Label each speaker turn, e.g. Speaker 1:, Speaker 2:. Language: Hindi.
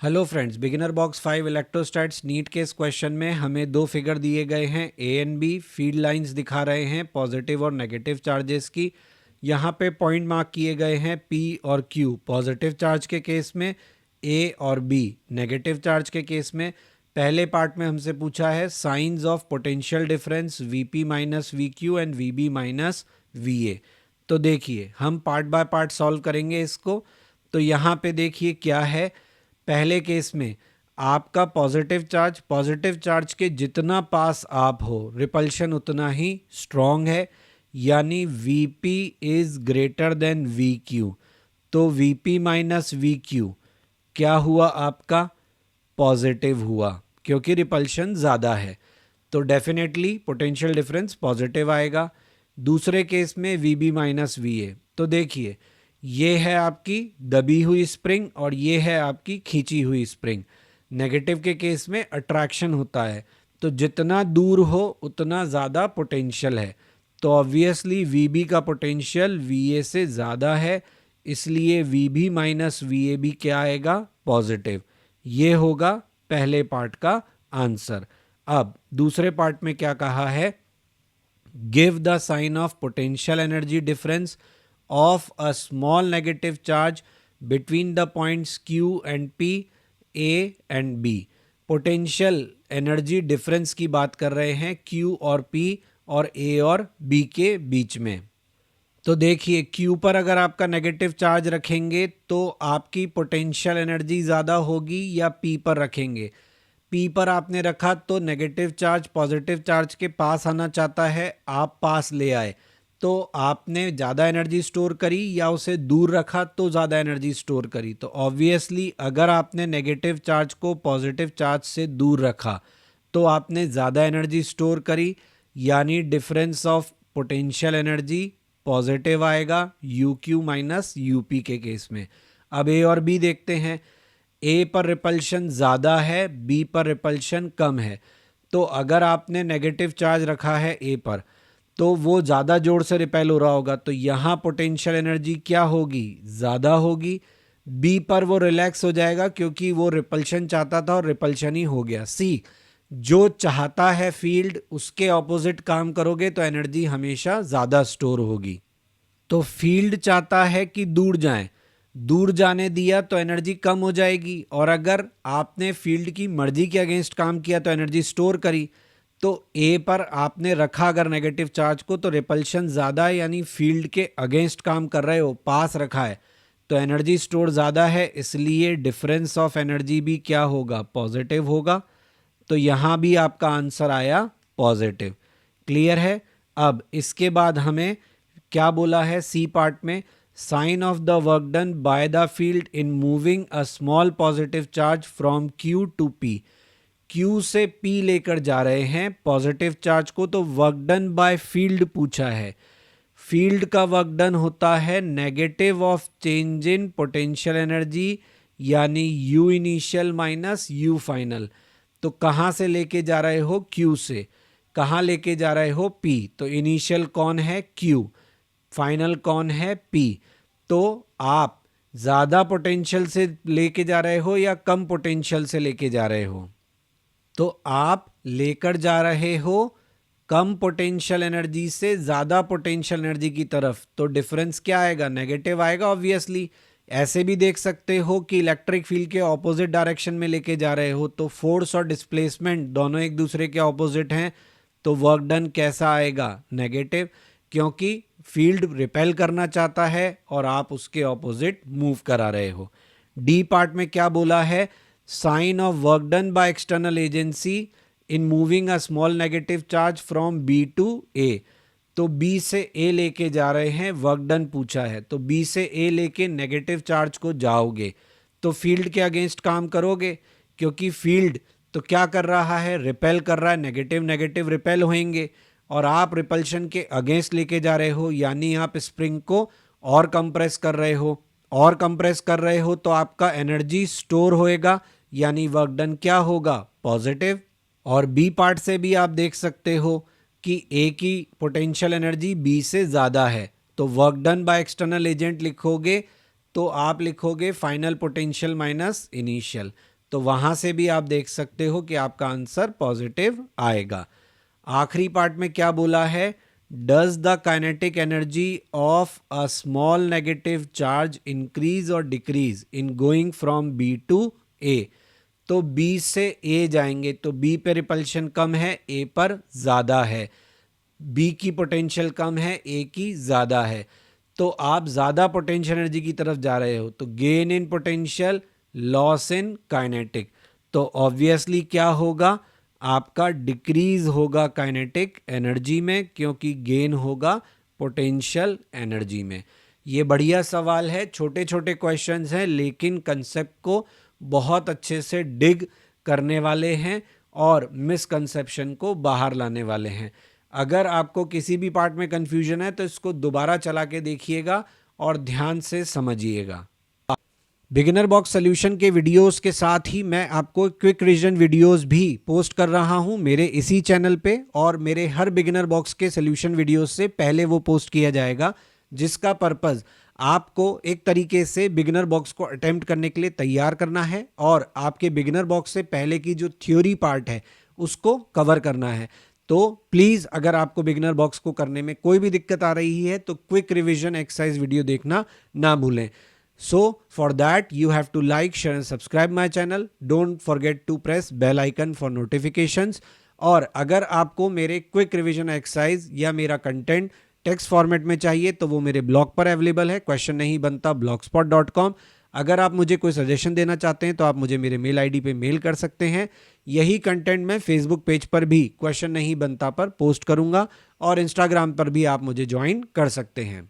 Speaker 1: Hello friends, beginner box 5 electrostats NEET के इस क्वेश्चन में हमें दो फिगर दिए गए हैं A and B. Field lines दिखा रहे हैं पॉजिटिव और नेगेटिव चार्जेस की। यहाँ पे पॉइंट मार्क किए गए हैं पी और क्यू पॉजिटिव चार्ज के केस में, ए और बी नेगेटिव चार्ज के केस में। पहले पार्ट में हमसे पूछा है science of potential difference VP minus we Q and VB minus V A. तो देखिए हम पार्ट बाय पार्ट सॉल्व करेंगे इसको। तो यहाँ पे देखिए क्या है। पहले केस में आपका पॉजिटिव चार्ज के जितना पास आप हो रिपल्शन उतना ही स्ट्रॉन्ग है, यानी Vp is greater than VQ। तो Vp माइनस VQ क्या हुआ आपका? पॉजिटिव हुआ, क्योंकि रिपल्शन ज़्यादा है। तो डेफिनेटली पोटेंशियल डिफरेंस पॉजिटिव आएगा। दूसरे केस में Vb माइनस Va। तो देखिए ये है आपकी दबी हुई स्प्रिंग और ये है आपकी खींची हुई स्प्रिंग। नेगेटिव के केस में अट्रैक्शन होता है, तो जितना दूर हो उतना ज़्यादा पोटेंशियल है। तो ऑब्वियसली Vb का पोटेंशियल Va से ज़्यादा है, इसलिए Vb माइनस Va क्या आएगा? पॉजिटिव। ये होगा पहले पार्ट का आंसर। अब दूसरे पार्ट में क्या कहा है? Give the sign of potential energy difference of a small negative charge between the points Q and P, A and B। Potential energy difference की बात कर रहे हैं Q और P और A और B के बीच में। तो देखिए Q पर अगर आपका नेगेटिव चार्ज रखेंगे तो आपकी पोटेंशियल एनर्जी ज़्यादा होगी, या P पर रखेंगे? P पर आपने रखा तो नेगेटिव चार्ज पॉजिटिव चार्ज के पास आना चाहता है, आप पास ले आए तो आपने ज़्यादा एनर्जी स्टोर करी, या उसे दूर रखा तो ज़्यादा एनर्जी स्टोर करी? तो ऑब्वियसली अगर आपने नेगेटिव चार्ज को पॉजिटिव चार्ज से दूर रखा तो आपने ज़्यादा एनर्जी स्टोर करी, यानी difference of potential energy positive आएगा यू क्यू माइनस यूपी के केस में। अब ए और बी देखते हैं। ए पर रिपल्शन ज़्यादा है, बी पर रिपल्शन कम है। तो अगर आपने नेगेटिव चार्ज रखा है ए पर तो वो ज़्यादा जोर से रिपेल हो रहा होगा, तो यहाँ पोटेंशियल एनर्जी क्या होगी? ज़्यादा होगी। बी पर वो रिलैक्स हो जाएगा क्योंकि वो रिपल्शन चाहता था और रिपल्शन ही हो गया। सी, जो चाहता है फील्ड उसके ऑपोजिट काम करोगे तो एनर्जी हमेशा ज़्यादा स्टोर होगी। तो फील्ड चाहता है कि दूर जाएं, दूर जाने दिया तो एनर्जी कम हो जाएगी, और अगर आपने फील्ड की मर्जी के अगेंस्ट काम किया तो एनर्जी स्टोर करी। तो ए पर आपने रखा अगर नेगेटिव चार्ज को तो रिपल्शन ज़्यादा है, यानी फील्ड के अगेंस्ट काम कर रहे हो, पास रखा है तो एनर्जी स्टोर ज़्यादा है, इसलिए डिफरेंस ऑफ एनर्जी भी क्या होगा? पॉजिटिव होगा। तो यहाँ भी आपका आंसर आया पॉजिटिव। क्लियर है? अब इसके बाद हमें क्या बोला है सी पार्ट में? Sign of the work done by the field in moving a small positive charge from Q to P. Q से पी लेकर जा रहे हैं पॉजिटिव चार्ज को, तो वर्क डन बाय फील्ड पूछा है। फील्ड का वर्क डन होता है negative of change in potential energy, यानी U initial minus U final. तो कहाँ से लेके जा रहे हो? क्यू से। कहाँ लेके जा रहे हो? पी। तो इनिशियल कौन है? क्यू। फाइनल कौन है? पी। तो आप ज़्यादा पोटेंशियल से लेके जा रहे हो या कम पोटेंशियल से लेके जा रहे हो? तो आप लेकर जा रहे हो कम पोटेंशियल एनर्जी से ज़्यादा पोटेंशियल एनर्जी की तरफ, तो डिफरेंस क्या आएगा? नेगेटिव आएगा ऑब्वियसली। ऐसे भी देख सकते हो कि इलेक्ट्रिक फील्ड के ऑपोजिट डायरेक्शन में लेके जा रहे हो, तो फोर्स और डिस्प्लेसमेंट दोनों एक दूसरे के ऑपोजिट हैं, तो वर्क डन कैसा आएगा? नेगेटिव, क्योंकि फील्ड रिपेल करना चाहता है और आप उसके ऑपोजिट मूव करा रहे हो। डी पार्ट में क्या बोला है? Sign of work done by external agency in moving a small negative charge from B to A. तो बी से ए लेके जा रहे हैं, वर्क डन पूछा है, तो बी से ए लेके नेगेटिव चार्ज को जाओगे तो फील्ड के अगेंस्ट काम करोगे, क्योंकि फील्ड तो क्या कर रहा है? रिपेल कर रहा है, नेगेटिव नेगेटिव रिपेल होएंगे, और आप रिपल्शन के अगेंस्ट लेके जा रहे हो, यानी आप स्प्रिंग को और कंप्रेस कर रहे हो। और कंप्रेस कर रहे हो तो आपका एनर्जी स्टोर होएगा, यानी वर्क डन क्या होगा? पॉजिटिव। और बी पार्ट से भी आप देख सकते हो कि ए की पोटेंशियल एनर्जी बी से ज़्यादा है, तो work done by external agent लिखोगे तो आप लिखोगे फाइनल पोटेंशियल माइनस इनिशियल। तो वहाँ से भी आप देख सकते हो कि आपका आंसर पॉजिटिव आएगा। आखिरी पार्ट में क्या बोला है, does the kinetic energy of a small negative charge increase और decrease in going from B to A. तो बी से ए जाएंगे तो बी पे रिपल्शन कम है, ए पर ज़्यादा है। बी की पोटेंशियल कम है, ए की ज़्यादा है। तो आप ज़्यादा पोटेंशियल एनर्जी की तरफ जा रहे हो, तो gain in potential, loss in kinetic. तो ऑब्वियसली क्या होगा, आपका डिक्रीज होगा काइनेटिक एनर्जी में, क्योंकि गेन होगा पोटेंशियल एनर्जी में। ये बढ़िया सवाल है, छोटे छोटे क्वेश्चंस हैं लेकिन कंसेप्ट को बहुत अच्छे से डिग करने वाले हैं और मिसकंसेप्शन को बाहर लाने वाले हैं। अगर आपको किसी भी पार्ट में कंफ्यूजन है तो इसको दोबारा चला के देखिएगा और ध्यान से समझिएगा। बिगिनर बॉक्स सॉल्यूशन के वीडियोस के साथ ही मैं आपको क्विक रिवीजन वीडियोस भी पोस्ट कर रहा हूं मेरे इसी चैनल पे, और मेरे हर बिगिनर बॉक्स के सॉल्यूशन वीडियोस से पहले वो पोस्ट किया जाएगा, जिसका पर्पस आपको एक तरीके से बिगिनर बॉक्स को अटेम्प्ट करने के लिए तैयार करना है और आपके बिगिनर बॉक्स से पहले की जो थ्योरी पार्ट है उसको कवर करना है। तो प्लीज़ अगर आपको बिगिनर बॉक्स को करने में कोई भी दिक्कत आ रही है तो क्विक रिवीजन एक्सरसाइज वीडियो देखना ना भूलें। So for that you have to like, share and subscribe my channel. Don't forget to press bell icon for notifications. और अगर आपको मेरे क्विक रिवीजन एक्सरसाइज या मेरा कंटेंट टेक्स्ट फॉर्मेट में चाहिए तो वो मेरे ब्लॉग पर अवेलेबल है, क्वेश्चन नहीं बनता blogspot.com। अगर आप मुझे कोई सजेशन देना चाहते हैं तो आप मुझे मेरे मेल आईडी पे मेल कर सकते हैं। यही कंटेंट मैं फेसबुक पेज पर भी क्वेश्चन नहीं बनता पर पोस्ट करूंगा और इंस्टाग्राम पर भी आप मुझे ज्वाइन कर सकते हैं।